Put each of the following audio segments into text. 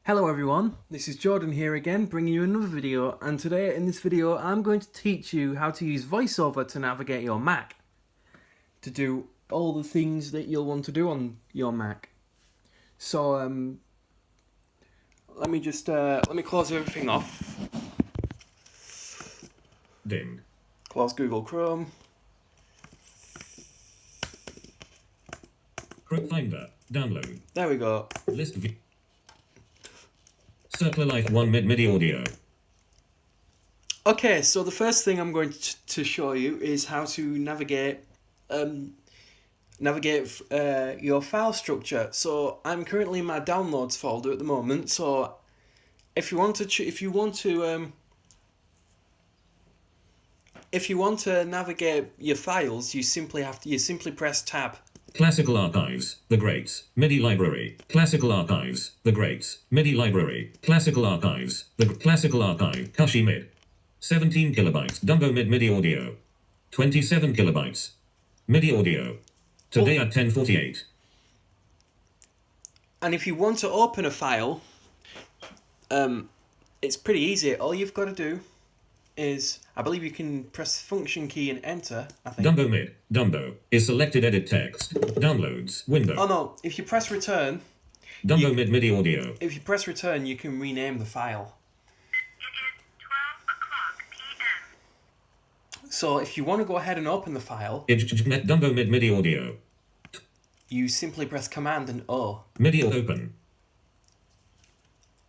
Hello everyone, this is Jordan here again, bringing you another video, and today in this video I'm going to teach you how to use VoiceOver to navigate your Mac, to do all the things that you'll want to do on your Mac. So let me close everything off. Ding. Close Google Chrome. Chrome Finder. Download. There we go. List view. Circular Life 1 MIDI audio. Okay, so the first thing I'm going to show you is how to navigate your file structure. So I'm currently in my downloads folder at the moment. So if you want to navigate your files, you simply press tab. Classical Archives. The Greats. MIDI Library. Classical Archives. The Greats. MIDI Library. Classical Archives. The Classical Archive. Kashi Mid. 17 kilobytes. Dumbo MIDI audio. 27 kilobytes. MIDI audio. Today at 10:48. And if you want to open a file, it's pretty easy. All you've got to do is, I believe you can press the function key and enter, I think. Dumbo Mid. Dumbo is selected. Edit text. Downloads. Window. Oh no, if you press return... Dumbo MIDI audio. If you press return, you can rename the file. It is 12 o'clock p.m. So if you want to go ahead and open the file, Dumbo MIDI audio. you simply press Command and O. MIDI open.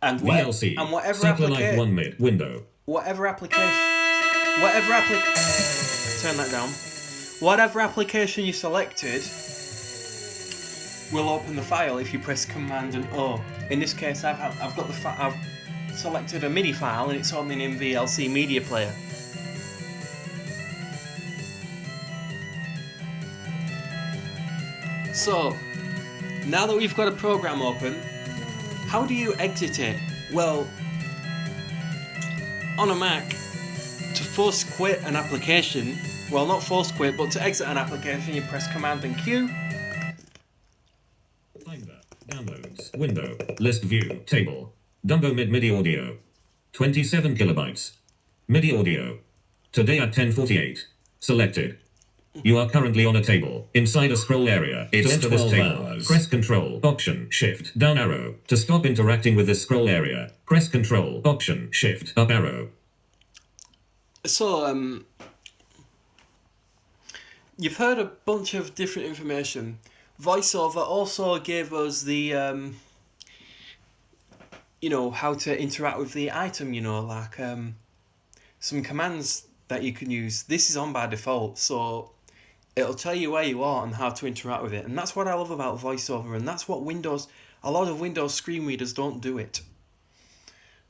And VLC. and whatever Circular Life application... 1 mid. Window. Whatever application... Turn that down. Whatever application you selected will open the file if you press Command and O. In this case, I've selected a MIDI file and it's opening in VLC Media Player. So, now that we've got a program open, how do you exit it? Well, on a Mac, to force quit an application, well, not force quit, but to exit an application, you press Command and Q. Finder. Downloads. Window. List view. Table. Dumbo MIDI audio. 27 kilobytes. MIDI audio. Today at 10:48. Selected. You are currently on a table. Inside a scroll area. To enter this table, press Control, Option, Shift, down arrow. To stop interacting with this scroll area, press Control, Option, Shift, up arrow. So, you've heard a bunch of different information. VoiceOver also gave us the, how to interact with the item, like some commands that you can use. This is on by default, so it'll tell you where you are and how to interact with it. And that's what I love about VoiceOver, and that's what a lot of Windows screen readers don't do it.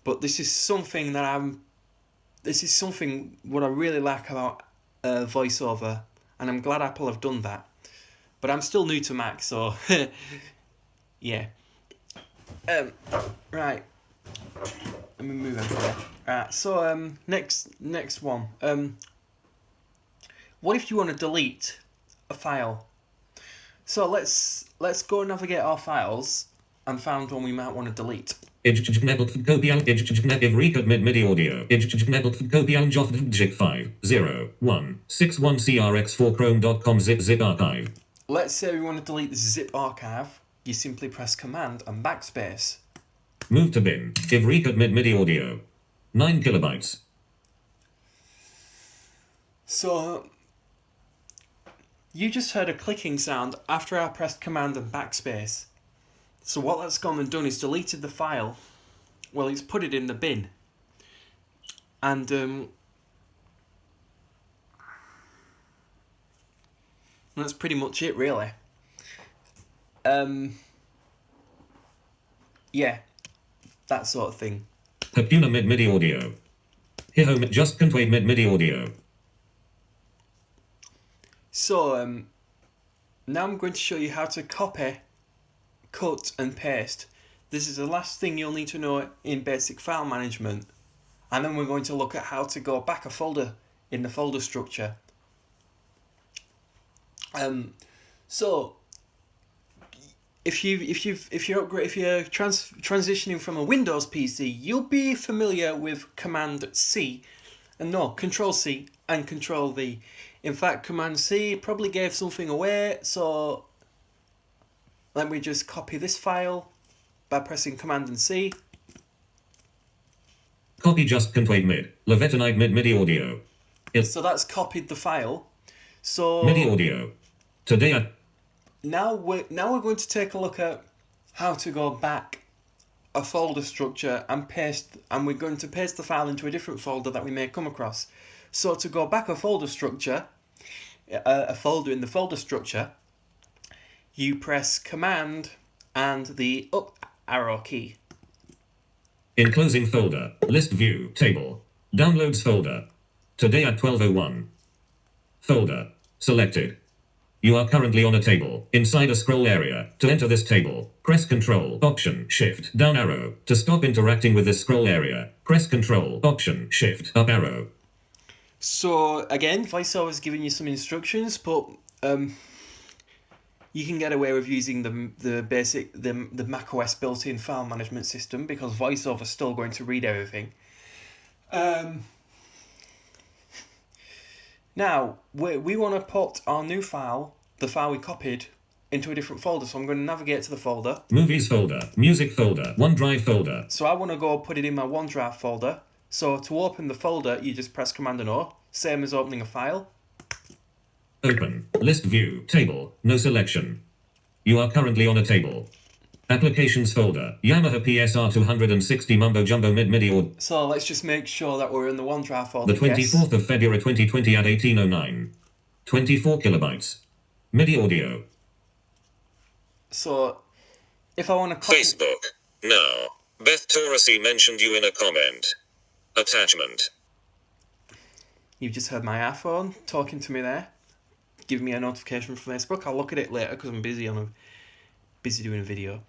But this is something what I really like about VoiceOver, and I'm glad Apple have done that. But I'm still new to Mac, so yeah. Right. Let me move over there. Right. So next one. What if you want to delete a file? So let's go navigate our files and find one we might want to delete. MIDI audio. Copy 50161CRX4 Chrome.com zip archive. Let's say we want to delete this zip archive. You simply press Command and backspace. Move to bin. MIDI audio. 9 kilobytes. So you just heard a clicking sound after I pressed Command and backspace. So what that's gone and done is deleted the file. Well, it's put it in the bin. And that's pretty much it, really. Yeah, that sort of thing. Hakuna MIDI audio. Here home just convey MIDI audio. So now I'm going to show you how to copy, cut and paste. This is the last thing you'll need to know in basic file management. And then we're going to look at how to go back a folder in the folder structure. So if you're transitioning from a Windows PC, you'll be familiar with Command C, and no, Control C and Control V. In fact, Command C probably gave something away, so let me just copy this file by pressing Command and C. Copy just contain mid. Levitonite MIDI audio. So that's copied the file. So MIDI audio. Today at now we're going to take a look at how to go back a folder structure and we're going to paste the file into a different folder that we may come across. So to go back a folder structure, a folder in the folder structure, you press Command and the up arrow key. enclosing folder. List view table. Downloads folder. Today at 12:01. Folder. Selected. You are currently on a table, inside a scroll area. To enter this table, press Ctrl, Option, Shift, down arrow. To stop interacting with this scroll area, press Ctrl, Option, Shift, up arrow. So again, VoiceOver's giving you some instructions, but you can get away with using the basic macOS built-in file management system because VoiceOver's still going to read everything. Now, we want to put our new file, the file we copied, into a different folder. So I'm going to navigate to the folder. Movies folder, music folder, OneDrive folder. So I want to go put it in my OneDrive folder. So to open the folder, you just press Command and O, same as opening a file. Open, list view, table, no selection. You are currently on a table. Applications folder, Yamaha PSR 260 Mumbo Jumbo MIDI audio. So let's just make sure that we're in the OneDrive folder. The 24th of February 2020 at 18:09. 24 kilobytes. MIDI audio. So if I want to copy... Facebook. Now. Beth Torresy mentioned you in a comment. Attachment. You've just heard my iPhone talking to me there. Give me a notification from Facebook. I'll look at it later because I'm busy doing a video.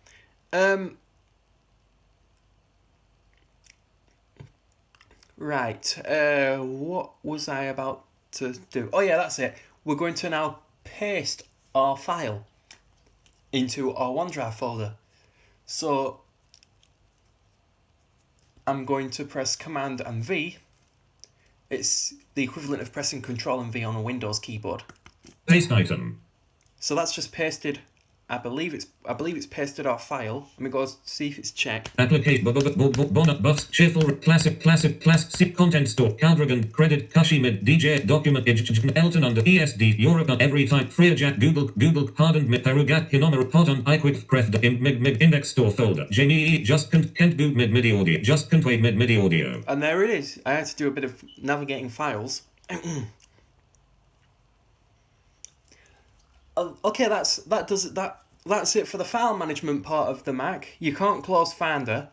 Right. What was I about to do? Oh yeah, that's it. We're going to now paste our file into our OneDrive folder. So I'm going to press Command and V. It's the equivalent of pressing Control and V on a Windows keyboard. Paste item. So that's just pasted. I believe it's pasted our file. Let me go see if it's checked. Application bonnet buffs cheerful classic content store Caldragon credit Kashimid DJ document Elton under ESD Europe every type Freerjack Google hardened Perugat Hinomera pod on iQuick pref index store folder Jamie just Kent boot MIDI audio just conway MIDI audio. And there it is. I had to do a bit of navigating files. Okay, that's it for the file management part of the Mac. You can't close Finder,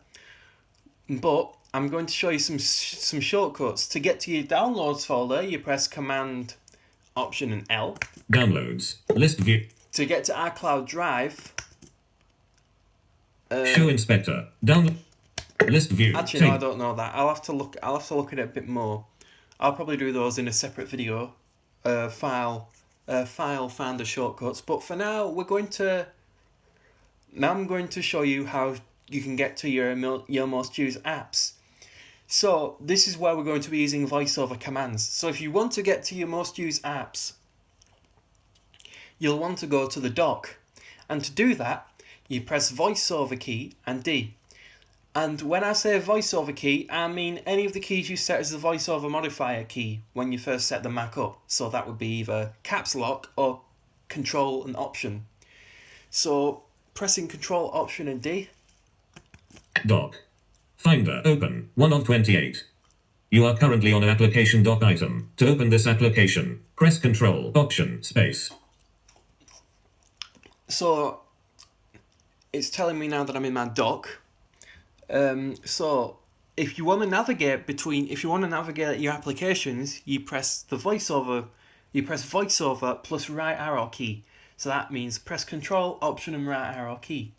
but I'm going to show you some shortcuts. To get to your downloads folder, you press Command, Option, and L. Downloads list view. To get to iCloud Drive, show inspector download list view. Actually, no, I don't know that. I'll have to look at it a bit more. I'll probably do those in a separate video. File Finder shortcuts. But for now, I'm going to show you how you can get to your most used apps. So this is where we're going to be using VoiceOver commands. So if you want to get to your most used apps, you'll want to go to the dock. And to do that, you press VoiceOver key and D. And when I say VoiceOver key, I mean any of the keys you set as the VoiceOver modifier key when you first set the Mac up. So that would be either Caps Lock or Control and Option. So pressing Control, Option and D. Dock. Finder open 1 of 28. You are currently on an application dock item. To open this application, press Control, Option, Space. So it's telling me now that I'm in my dock. So if you want to navigate your applications, you press VoiceOver plus right arrow key. So that means press Control, Option and right arrow key.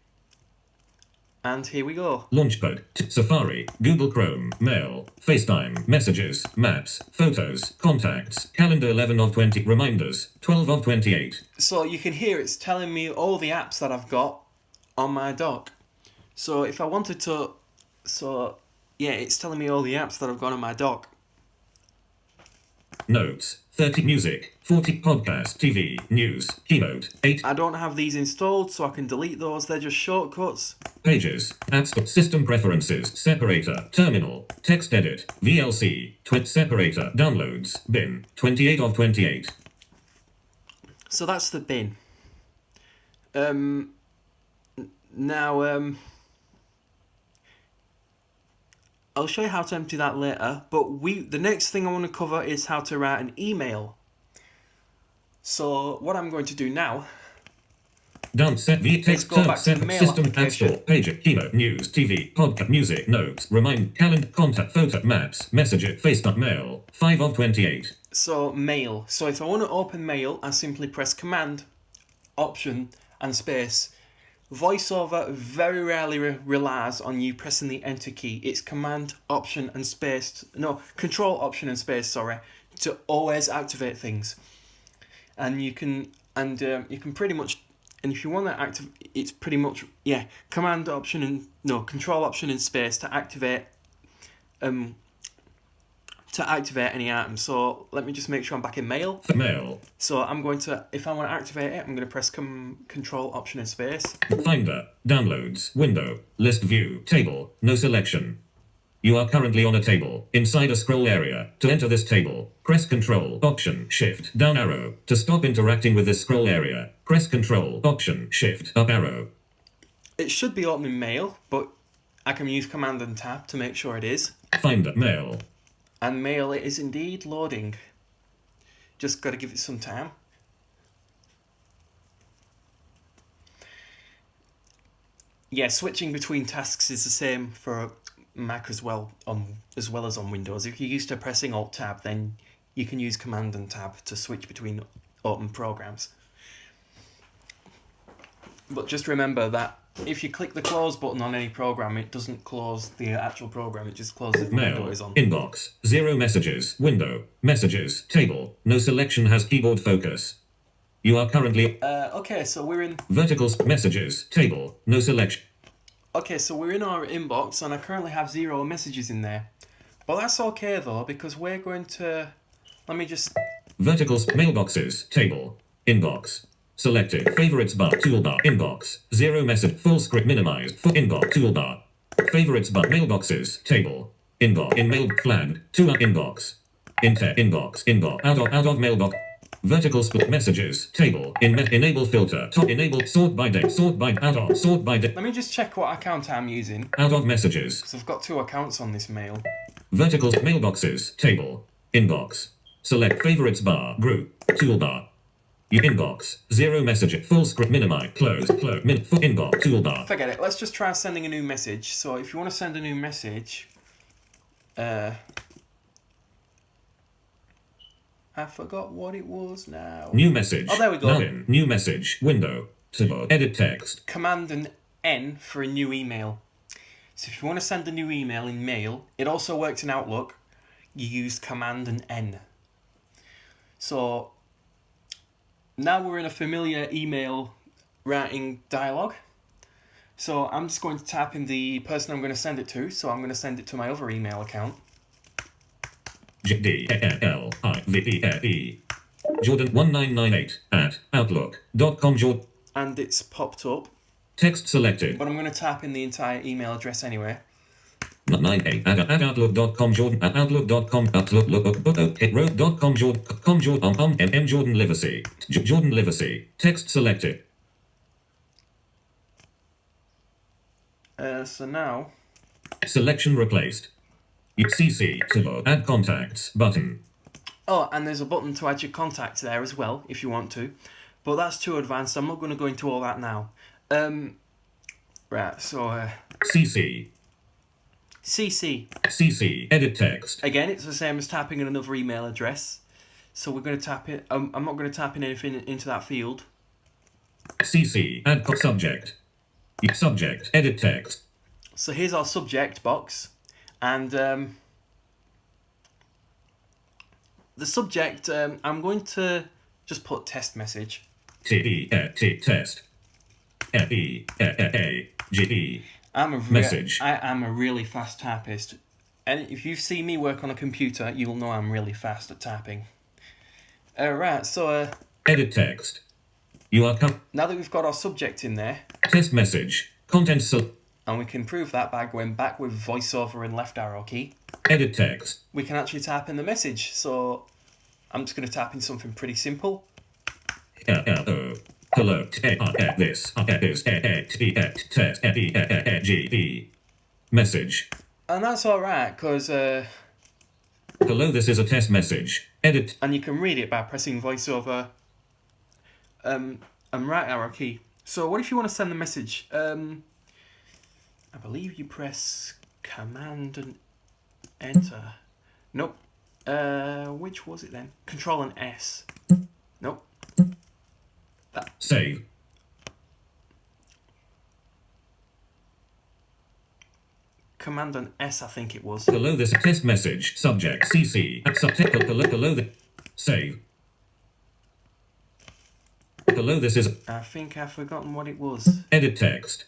And here we go. Launchpad, Safari, Google Chrome, Mail, FaceTime, Messages, Maps, Photos, Contacts, Calendar 11 of 20, Reminders, 12 of 28. So you can hear it's telling me all the apps that I've got on my dock. So if I wanted to, it's telling me all the apps that I've got on my dock. Notes, 30 music, 40 podcast, TV, news, keynote, 8 I don't have these installed, so I can delete those. They're just shortcuts. pages, apps, system preferences, separator, terminal, text edit, VLC, separator, downloads, bin, 28 of 28. So that's the bin. Now, I'll show you how to empty that later, but the next thing I want to cover is how to write an email. So what I'm going to do now, Down set V Let's text go term back to the set mail system app application. store page keynote news TV podcast music notes remind calendar contact photo maps message FaceTime mail 5 of 28. so mail. So if I want to open mail, I simply press Command, Option, and space. VoiceOver very rarely relies on you pressing the Enter key. It's Command, Option, and space. Control, Option, and space. Sorry, to always activate things. And you can pretty much. And if you want to activate, it's pretty much Command, Option, and Control, Option, and space to activate. To activate any item. So let me just make sure I'm back in mail. Mail. So I'm going to, if I want to activate it, I'm going to press Control, Option, and space. Finder. Downloads. Window. List view. Table. No selection. You are currently on a table. Inside a scroll area. To enter this table, press Control, Option, Shift, down arrow. To stop interacting with this scroll area, press Control, Option, Shift, up arrow. It should be opening mail, but I can use Command and Tab to make sure it is. Finder. Mail. And mail it is indeed loading. Just got to give it some time. Yeah, switching between tasks is the same for Mac as well as on Windows. If you're used to pressing Alt Tab, then you can use Command and Tab to switch between open programs. But just remember that if you click the close button on any program, it doesn't close the actual program, it just closes if the window Mail. is on. Inbox. 0 messages. Window. Messages. Table. No selection has keyboard focus. You are currently Okay, so we're in messages. Table. No selection. Okay, so we're in our inbox, and I currently have 0 messages in there. But that's okay, though, because we're going to... Let me just... Verticals. Mailboxes. Table. Inbox. Selected. Favorites bar. Toolbar. Inbox. 0 message. Full script minimized. Full inbox. Toolbar. Favorites bar. Mailboxes. Table. Inbox. In mail. Flagged. To inbox. Inbox. Inbox. Out of mailbox. Vertical split messages. Table. Enable filter. Top. Enable. Sort by date. Sort by out of. Sort by date. Let me just check what account I'm using, Out of messages. because I've got 2 accounts on this mail. Verticals. Mailboxes. Table. Inbox. Select favorites bar. Group. Toolbar. Inbox. 0 message. Full script. Minimize. Close. Full inbox. Toolbar. Forget it, let's just try sending a new message. So if you want to send a new message... I forgot what it was now. New message. Oh, there we go. Now in. New message. Window. To edit text. Command and N for a new email. So if you want to send a new email in Mail, it also works in Outlook, you use Command and N. So now we're in a familiar email writing dialogue. So I'm just going to type in the person I'm going to send it to. So I'm going to send it to my other email account. JDLIVE Jordan1998 at outlook.com. Jordan. And it's popped up. Text selected. But I'm going to type in the entire email address anyway. 98 at outlook.com. Jordan at outlook.com. Outlook.com. Jordan. Jordan Livesey. Jordan Livesey. Text selected. So now... Selection replaced. CC to add contacts button. Oh, and there's a button to add your contacts there as well, if you want to. But that's too advanced, I'm not going to go into all that now. Right, so... CC. CC. Edit text. Again, it's the same as typing in another email address. So we're going to type in... I'm not going to type in anything into that field. CC. Add subject. Subject. Edit text. So here's our subject box. And the subject, I'm going to just put test message. Test. F E A G E. Message. I am a really fast typist. And if you've seen me work on a computer, you'll know I'm really fast at typing. Right, so Edit text. You are now that we've got our subject in there, test message. Content and we can prove that by going back with voiceover and left arrow key, edit text. we can actually type in the message. So I'm just going to type in something pretty simple. Hello. This is test G. Message. And that's alright, because Hello, this is a test message. Edit. and you can read it by pressing voiceover and right arrow key. So what if you want to send the message? I believe you press Command and Enter. Nope. Which was it then? Control and S. Nope. Save. Command and S, I think it was. Hello, this test message. Subject CC. Subject. Hello. Save. Hello, this is. I think I've forgotten what it was. Edit text.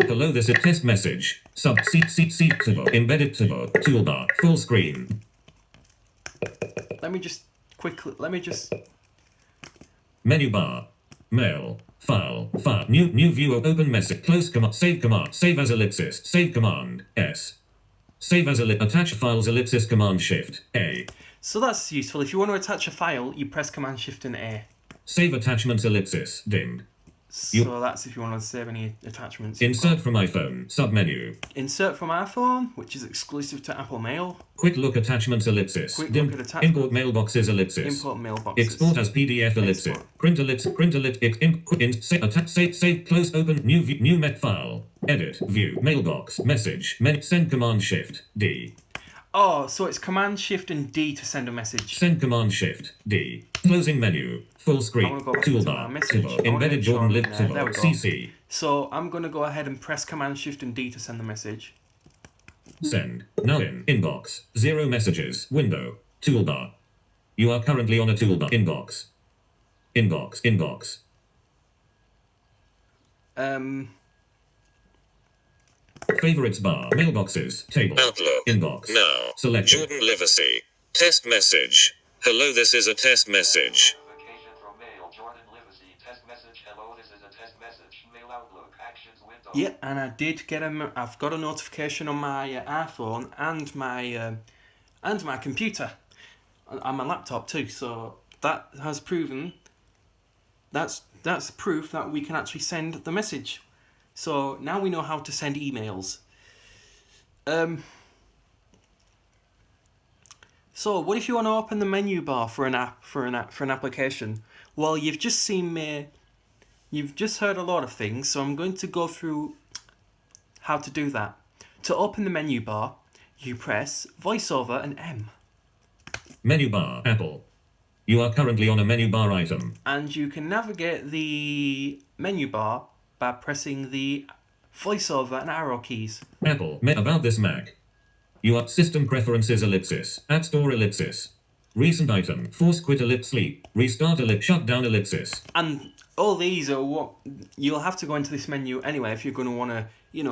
Hello, this is test message. C embedded toolbar full screen. Let me just Menu bar. Mail. File. New view of open message. Close command. Save as ellipsis. Save command. S. Save as attach files ellipsis command shift. A. So that's useful. If you want to attach a file, you press Command Shift and A. Save attachments ellipsis. Dimmed. So that's if you want to save any attachments. Insert from iPhone. Submenu. Insert from iPhone, which is exclusive to Apple Mail. Quick look attachments ellipsis. Quick Dim. look at attachments. Import mailboxes ellipsis. Import mailboxes. Export as PDF ellipsis. Export. Print save close open new met file. Edit view mailbox message send command shift D. Oh, so it's Command Shift and D to send a message. Send command shift D. Closing menu. Full I screen. wanna go back to my Toolbar. message. I wanna Embedded make sure Jordan I'm lib in there. There we go. CC. So I'm going to go ahead and press Command Shift and D to send the message. Send. Now in. Inbox. 0 messages. Window. Toolbar. You are currently on a toolbar. Inbox. Favorites bar. Mailboxes. Table. Outlook. Inbox. Now. Selected. Jordan Livesey. Test message. Hello, this is a test message. Notification from mail. Jordan Livesey. Test message. Hello, this is a test message. Mail Outlook. Actions window. Yeah, and I did get I've got a notification on my iPhone and my computer, and my laptop too. So that has proven. That's proof that we can actually send the message. So now we know how to send emails. So what if you want to open the menu bar for an application? Well, you've just seen me. You've just heard a lot of things, so I'm going to go through how to do that. To open the menu bar, you press voiceover and M. Menu bar. Apple. You are currently on a menu bar item. And you can navigate the menu bar by pressing the voiceover and arrow keys. Apple. About this Mac. You are system preferences ellipsis. App store ellipsis. Recent item. Force quit ellipsis sleep. Restart ellipsis. Shut down ellipsis. And all these are what you'll have to go into this menu anyway if you're going to want to,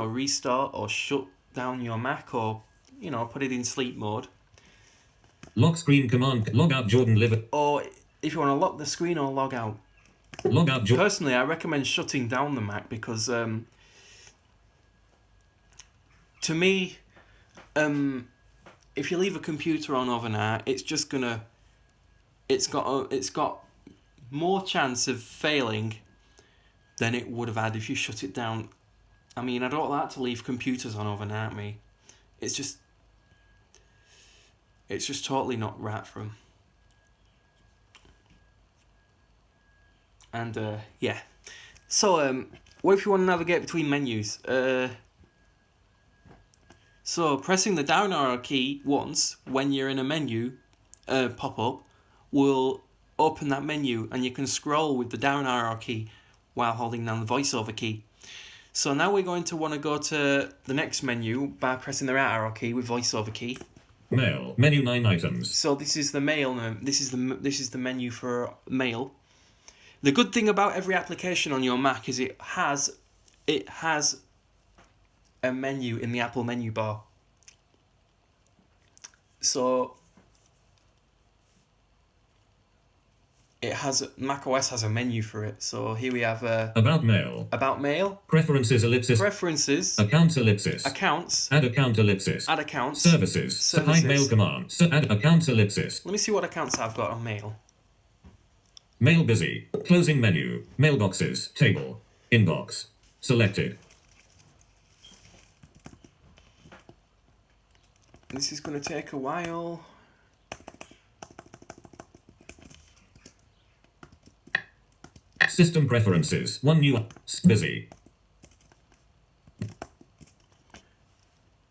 restart or shut down your Mac or, put it in sleep mode. Lock screen command. Log out Jordan Liver. Or if you want to lock the screen or log out. Log out Jordan. Personally, I recommend shutting down the Mac because, to me, if you leave a computer on overnight, it's got more chance of failing than it would have had if you shut it down. I mean, I don't like to leave computers on overnight, me. It's just totally not right for them. And, yeah. So, what if you want to navigate between menus? So, pressing the down arrow key once when you're in a menu pop-up will open that menu, and you can scroll with the down arrow key while holding down the voiceover key. So now we're going to want to go to the next menu by pressing the right arrow key with voiceover key. Mail. Menu 9 items. So this is the mail. This is the menu for mail. The good thing about every application on your Mac is it has a menu in the Apple menu bar. So macOS has a menu for it. So here we have About mail. About Mail, Preferences ellipsis. Preferences, Accounts ellipsis. Accounts, Add account ellipsis. Add Accounts, Services. Hide mail command. Add accounts ellipsis. Let me see what accounts I've got on Mail. Mail busy. Closing menu. Mailboxes. Table. Inbox. Selected. This is going to take a while. System preferences. One new. Busy.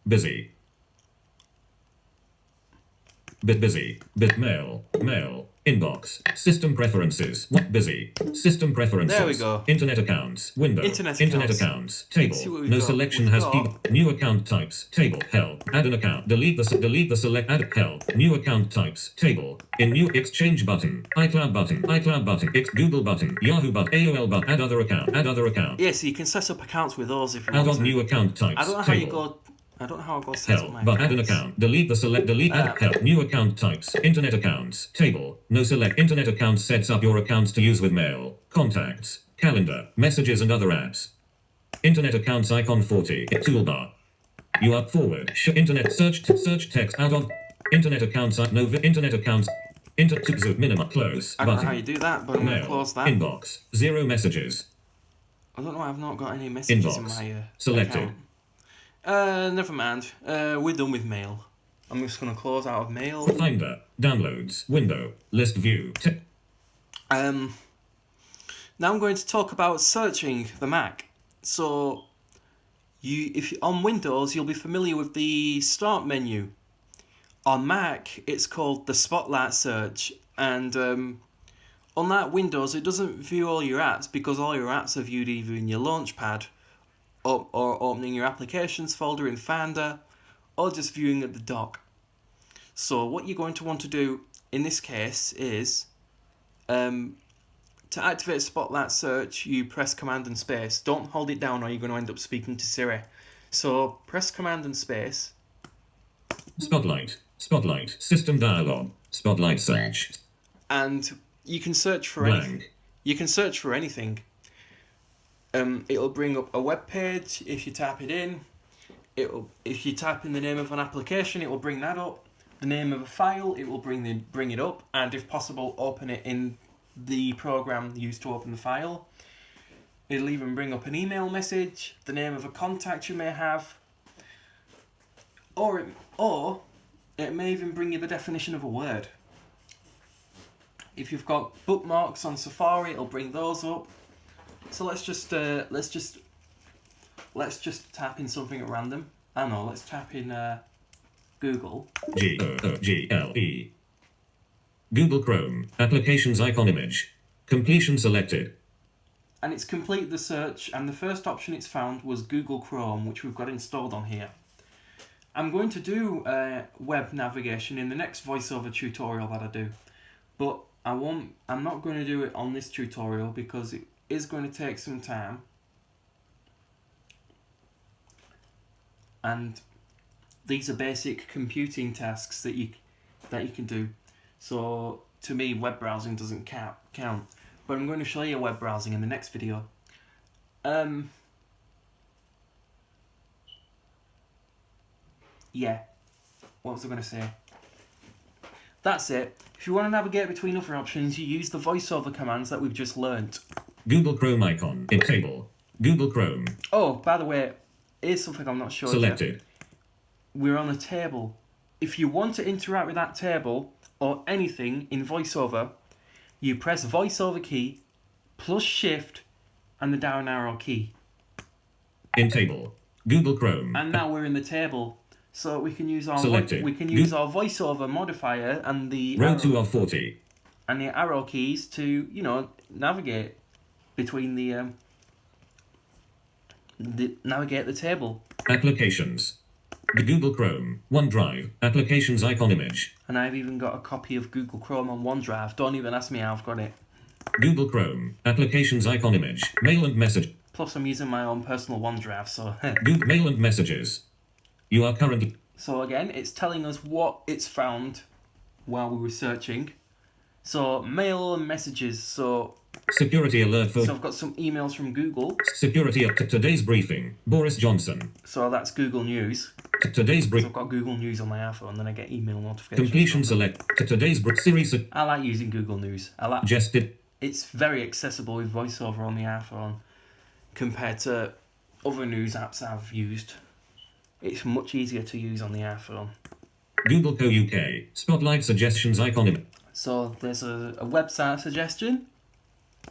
Busy. Busy. Mail. Mail. Inbox. System preferences. What busy? System preferences. There we go. Internet accounts. Window. Internet accounts. Table. see what we've No got. selection We've has got- key. New account types. Table. Help. Add an account. Delete the select. Add help. New account types. Table. In new exchange button. iCloud button. Google button. Yahoo button. AOL button. Add other account. Yeah, so you can set up accounts with those if you Add want of to. new account types. I don't know how you Table. go. I don't know how I go set up Help, my but add an accounts. account. Add help. New account types. Internet accounts. Table. No select. Internet accounts sets up your accounts to use with mail. Contacts. Calendar. Messages and other apps. Internet accounts icon 40. Toolbar. You up forward. Internet search text out of. Internet accounts. Internet accounts. Minimum close. I don't know Button. how you do that, but I'm going to Mail. close that. Inbox. 0 messages. I don't know, I've not got any messages in Inbox. my Selected. account. Never mind. We're done with Mail. I'm just going to close out of Mail. Finder. Downloads. Window. List view. Now I'm going to talk about searching the Mac. So, if you're on Windows, you'll be familiar with the Start menu. On Mac, it's called the Spotlight search, and on that Windows, it doesn't view all your apps because all your apps are viewed either in your Launchpad or opening your Applications folder in Finder, or just viewing at the dock. So what you're going to want to do in this case is to activate Spotlight search, you press Command and Space. Don't hold it down or you're going to end up speaking to Siri. So press Command and Space. Spotlight. System dialog. Spotlight search. And you can search for Blank. anything. You can search for anything. It'll bring up a web page if you type it in. If you type in the name of an application, it will bring that up. The name of a file, it will bring it up, and if possible, open it in the program used to open the file. It'll even bring up an email message, the name of a contact you may have, or it may even bring you the definition of a word. If you've got bookmarks on Safari, it'll bring those up. So let's just type in something at random. I don't know, let's type in Google. Google. Google Chrome. Applications icon image. Completion selected. And it's complete the search, and the first option it's found was Google Chrome, which we've got installed on here. I'm going to do web navigation in the next voiceover tutorial that I do, but I'm not going to do it on this tutorial because it is going to take some time, and these are basic computing tasks that you can do. So to me, web browsing doesn't count. But I'm going to show you web browsing in the next video. Yeah, what was I going to say? That's it. If you want to navigate between other options, you use the voiceover commands that we've just learnt. Google Chrome icon in table. Google Chrome Oh, by the way, here's something I'm not sure of yet. selected. We're on a table. If you want to interact with that table or anything in voiceover, you press voiceover key plus shift and the down arrow key. In table. Google Chrome. And now we're in the table. So we can use our Selected. our voiceover modifier and the Row 2 of 40. and the arrow keys to, navigate between the navigate the table. Applications. Google Chrome. OneDrive. Applications icon image. And I've even got a copy of Google Chrome on OneDrive. Don't even ask me how I've got it. Google Chrome. Applications icon image. Mail and message. Plus, I'm using my own personal OneDrive, so. Google Mail and messages. You are currently. So again, it's telling us what it's found while we were searching. So mail and messages. So Security alert for. I've got some emails from Google. Security up to today's briefing. Boris Johnson. So that's Google News. Today's So brief. I've got Google News on my iPhone, then I get email notifications. Completion from them. select. Today's Siri I like using Google News. I like. suggested. It's very accessible with VoiceOver on the iPhone compared to other news apps I've used. It's much easier to use on the iPhone. Google Co UK. Spotlight suggestions icon image. So there's a website suggestion.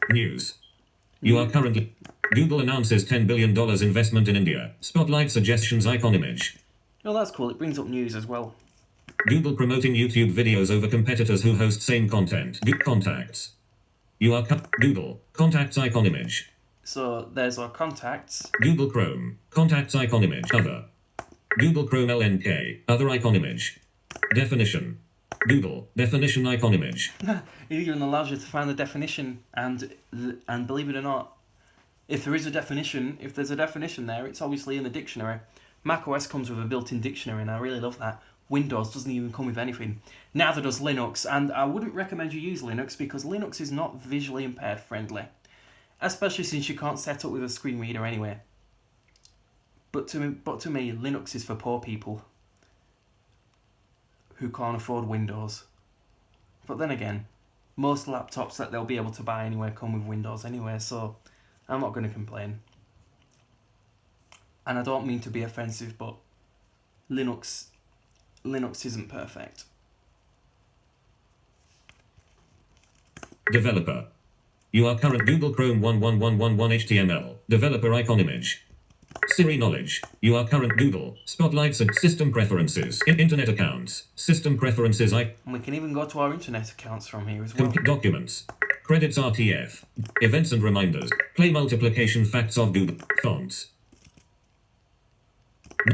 News. You are currently. Google announces $10 billion investment in India. Spotlight suggestions icon image. Oh, that's cool. It brings up news as well. Google promoting YouTube videos over competitors who host same content. Contacts. You are Google. Contacts icon image. So there's our contacts. Google Chrome. Contacts icon image. Other. Google Chrome LNK. Other icon image. Definition. Google. Definition icon image. It even allows you to find the definition, and believe it or not, if there's a definition there, it's obviously in the dictionary. macOS comes with a built-in dictionary, and I really love that. Windows doesn't even come with anything. Neither does Linux, and I wouldn't recommend you use Linux because Linux is not visually impaired friendly, especially since you can't set up with a screen reader anyway. But to me, Linux is for poor people who can't afford Windows. But then again, most laptops that they'll be able to buy anyway come with Windows anyway, so I'm not going to complain. And I don't mean to be offensive, but Linux isn't perfect. Developer. You are current Google Chrome 11111 HTML. Developer icon image. Siri knowledge. You are current Google. Spotlights and system preferences. Internet accounts. System preferences. And we can even go to our internet accounts from here as well. Documents. Credits RTF. Events and reminders. Play multiplication facts of Google. Fonts.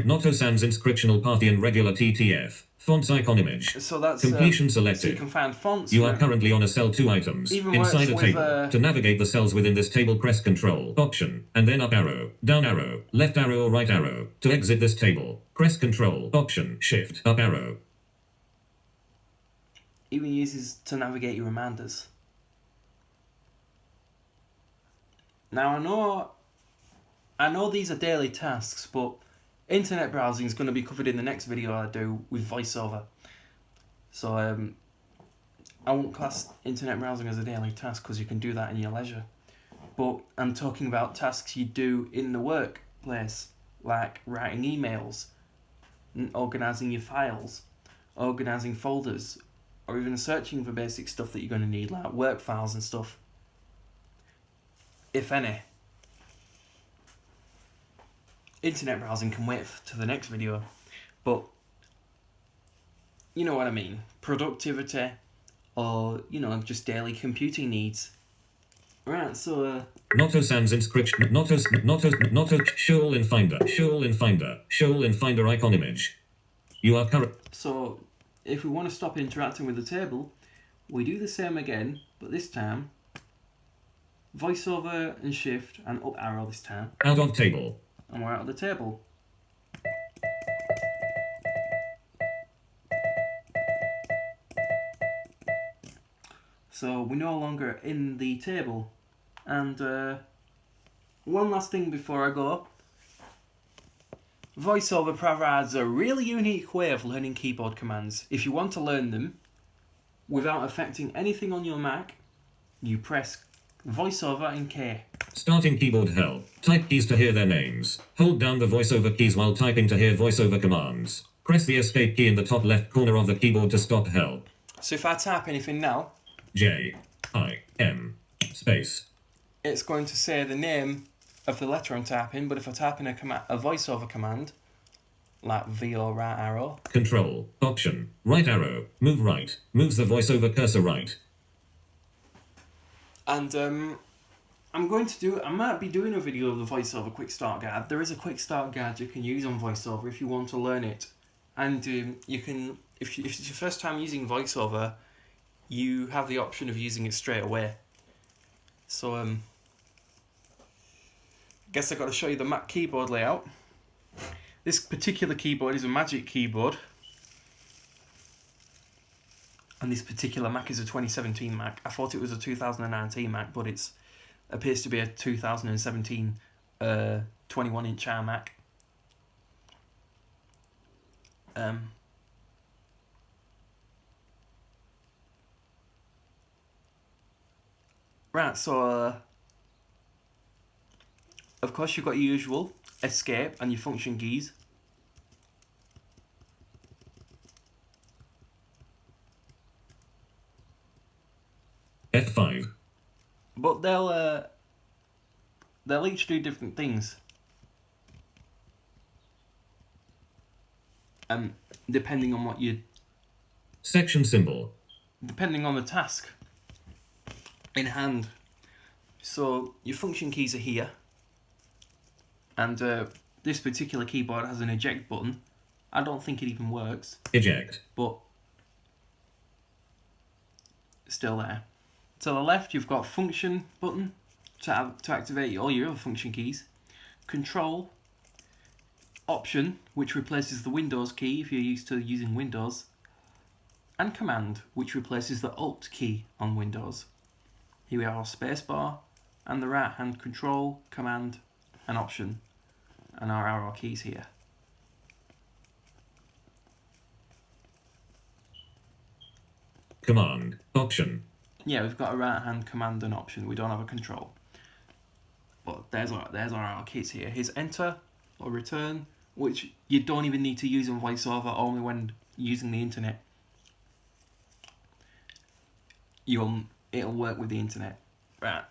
Noto Sans inscriptional Parthian regular TTF. Fonts icon image. So that's Completion so selected. you can find fonts. You are currently on a cell 2 items. Even Inside works a with, table. To navigate the cells within this table, press Control, Option, and then up arrow, down arrow, left arrow or right arrow. To exit this table, press Control, Option, Shift, up arrow. Even uses to navigate your reminders. Now I know these are daily tasks, but internet browsing is going to be covered in the next video I do with VoiceOver. So I won't class internet browsing as a daily task because you can do that in your leisure. But I'm talking about tasks you do in the workplace, like writing emails, organising your files, organising folders, or even searching for basic stuff that you're going to need, like work files and stuff. If any. Internet browsing can wait to the next video, but you know what I mean. Productivity, or just daily computing needs. Right, so Noto Sans inscription. Noto show all in Finder icon image. You are current. so if we want to stop interacting with the table, we do the same again, but this time VoiceOver and Shift and up arrow this time, Out of table. and we're out of the table. So we're no longer in the table. And one last thing before I go. VoiceOver provides a really unique way of learning keyboard commands. If you want to learn them without affecting anything on your Mac, you press VoiceOver and K. Starting keyboard help. Type keys to hear their names. Hold down the voiceover keys while typing to hear voiceover commands. Press the escape key in the top left corner of the keyboard to stop help. So if I type anything now, J-I-M space. it's going to say the name of the letter I'm typing, but if I type in a voiceover command, like V or right arrow, Control, Option, right arrow, move right, moves the voiceover cursor right. and I might be doing a video of the VoiceOver quick start guide. There is a quick start guide you can use on VoiceOver if you want to learn it. And you can, if it's your first time using VoiceOver, you have the option of using it straight away. So guess I got to show you the Mac keyboard layout. This particular keyboard is a Magic keyboard, and this particular Mac is a 2017 Mac. I thought it was a 2019 Mac, but it appears to be a 2017 21-inch iMac. Right, so of course you've got your usual escape and your function keys. F5. But they'll each do different things. Depending on what you Section symbol. depending on the task in hand. So your function keys are here, and this particular keyboard has an eject button. I don't think it even works, Eject. but still there. To the left, you've got function button to activate all your other function keys. Control. Option, which replaces the Windows key if you're used to using Windows. And Command, which replaces the Alt key on Windows. Here we have our spacebar and the right hand Control, Command and Option, and our arrow keys here. Command. Option. Yeah, we've got a right hand Command and Option. We don't have a Control. But there's our arrow keys here. Here's Enter or Return, which you don't even need to use in VoiceOver, only when using the internet. It'll work with the internet. Right.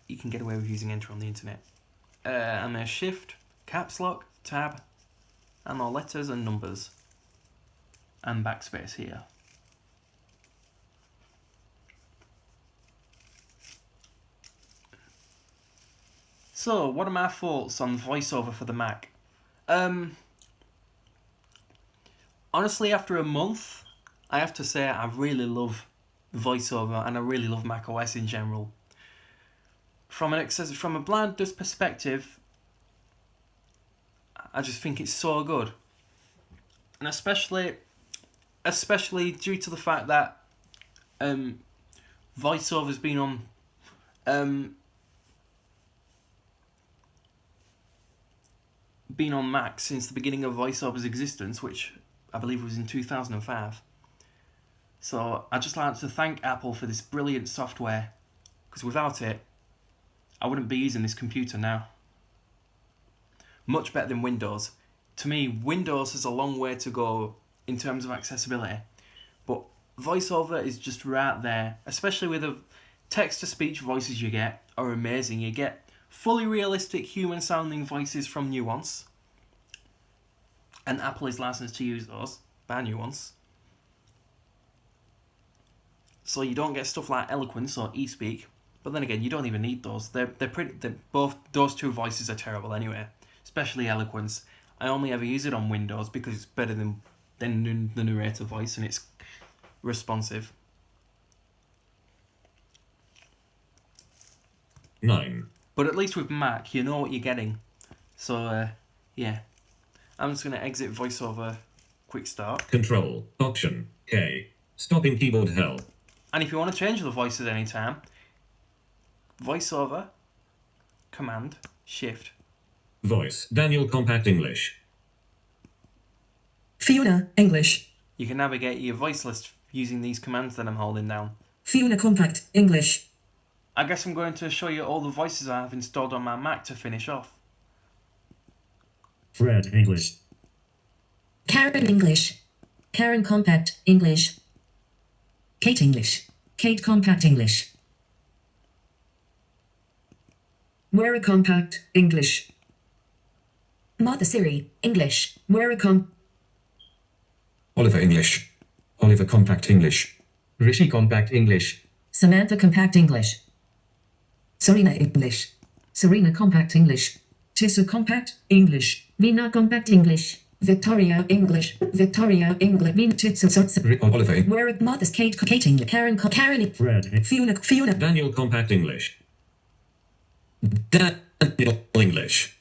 You can get away with using Enter on the internet. And there's Shift, Caps Lock, Tab, and our letters and numbers. And backspace here. So, what are my thoughts on VoiceOver for the Mac? Honestly, after a month, I have to say I really love VoiceOver and I really love macOS in general. From a blind dust perspective, I just think it's so good, and especially due to the fact that VoiceOver's been on Mac since the beginning of VoiceOver's existence, which I believe was in 2005. So I'd just like to thank Apple for this brilliant software, because without it, I wouldn't be using this computer now. Much better than Windows. To me, Windows has a long way to go in terms of accessibility, but VoiceOver is just right there, especially with the text-to-speech voices you get are amazing. You get fully realistic human-sounding voices from Nuance, and Apple is licensed to use those by Nuance. So you don't get stuff like Eloquence or eSpeak, but then again, you don't even need those. Both those two voices are terrible anyway, especially Eloquence. I only ever use it on Windows because it's better than the narrator voice and it's responsive. 9. But at least with Mac, you know what you're getting. So, yeah. I'm just going to exit VoiceOver Quick Start. Control. Option. K. Stopping keyboard help. And if you want to change the voices anytime, VoiceOver, Command, Shift. Voice. Daniel Compact English. Fiona, English. You can navigate your voice list using these commands that I'm holding down. Fiona Compact, English. I guess I'm going to show you all the voices I have installed on my Mac to finish off. Fred English. Karen, English. Karen Compact, English. Kate, English. Kate Compact, English. Moira Compact, English. Martha Siri, English. Moira Oliver English. Oliver Compact English. Rishi Compact English. Samantha Compact, English. Serena, English. Serena Compact, English. Tessa Compact, English. Vina Compact, English. Victoria English. Victoria English. Vincenzo Sozza. Oliver. Where Martha's Kate English. Karen Red. Fiona Daniel Compact English. Daniel English.